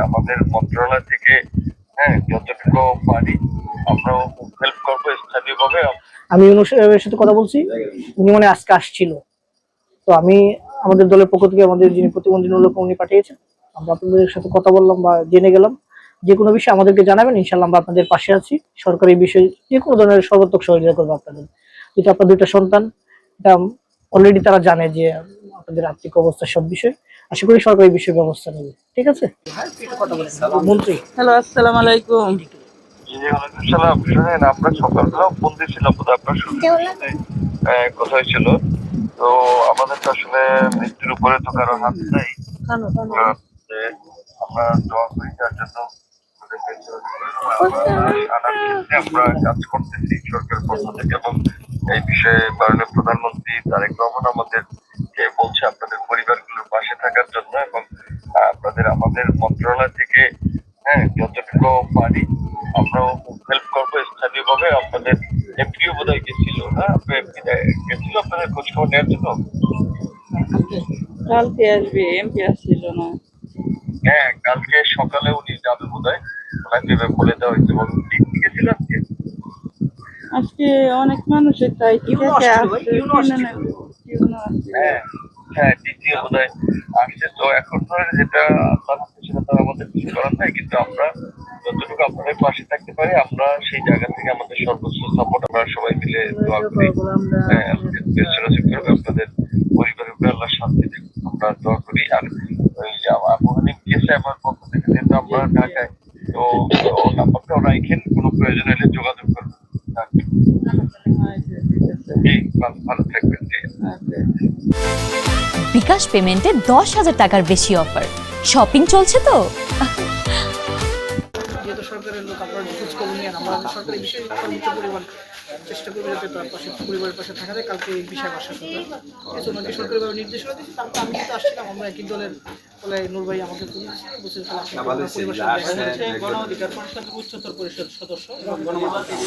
আমাদের মন্ত্রণালয় থেকে যতটুকু পারি আমরা হেল্প করবো স্থানীয়ভাবে। আমি ইউনূস সাহেবের সাথে কথা বলছি, উনি মানে আজকে আসছিল। তো আমি আমাদের দলের পক্ষ থেকে আমাদের যিনি প্রতিবন্ধী নুরুল উনি পাঠিয়েছেন, আমরা আপনাদের সাথে কথা বললাম বা জেনে গেলাম। যে কোনো বিষয়ে আমাদেরকে জানাবেন, ইনশাল্লাহ আমরা আপনাদের পাশে আছি। সরকারি বিষয়ে যে কোনো ধরনের সর্বাত্মক সহযোগিতা করবো আপনাদের। যেহেতু আপনার দুইটা সন্তান, এটা অলরেডি তারা জানে যে আপনাদের আর্থিক অবস্থা সব বিষয়ে। আশা করি সরকারি বিষয়ে ব্যবস্থা নেবে। ঠিক আছে মন্ত্রী। হ্যালো, আসসালামু আলাইকুম। শুনেন, আমরা সকালবেলাও ফোন দিয়েছিলাম, বোধহয় আপনার সুযোগ কথা হয়েছিল। তো আমাদের তো আসলে মৃত্যুর উপরে তো কারো হাত নাই। আমরা দোয়া করি তার জন্য। আমরা কাজ করতেছি সরকারের পক্ষ থেকে, এবং এই বিষয়ে মাননীয় প্রধানমন্ত্রী তারেক রহমান আমাদের বলছে আপনাদের পরিবারগুলোর পাশে থাকার জন্য, এবং আমাদের মন্ত্রণালয় থেকে যতটুকু পারি আমরা হেল্প করবো স্থানীয়ভাবে। আপনাদের এমপিও বোধহয় গেছিল, গেছিল আপনাদের খোঁজ খবর নেওয়ার জন্য। কালকে আসবে, এমপি আসছিল না। কালকে সকালে উনি যাবে বোধহয়, ওনাকে বলে দেওয়া হয়েছে। এবং ঠিক গেছিল আজকে। আজকে অনেক মানুষের তাই দ্বিতীয় বোধহয় আসছে। তো এখন ধরেন যেটা আল্লাহ সেটা তো আমাদের কিছু করার নাই, কিন্তু আমরা যতটুকু আপনাদের পাশে থাকতে পারি আমরা সেই জায়গা থেকে আমাদের সর্বোচ্চ সাপোর্ট আমরা সবাই মিলে দোয়া করি। আপনাদের পরিবারের উপরে আল্লাহ শান্তি দেবে, আমরা দোয়া করি। আর ওই যে আবহাওয়া গেছে আমার পক্ষ থেকে, যেহেতু আমরা ঢাকায়, তো নাম্বারটাও রাখেন, কোনো প্রয়োজন হলে যোগাযোগ করবেন। ভালো থাকবেন। বিকাশ পেমেন্টে 10,000 টাকার বেশি অফার। শপিং চলছে তো। যেহেতু সরকারের লোক, আপনারা খোঁজ খবর নিয়ে আমরা সরকারি বিষয়ে সর্বোচ্চ পরিমাণ চেষ্টা করবো যাতে তার পাশে পরিবারের পাশে থাকা যায়। কালকে এই বিষয়ে আসার কথা কিছু ওনাকে সরকারিভাবে নির্দেশনা দিচ্ছি। তারপর আমি কিন্তু আসছিলাম, আমরা একই দলের বলে নূর ভাই আমাকে বলছে গণ অধিকার পরিষদের উচ্চতর পরিষদ সদস্য এবং গণমাধ্যম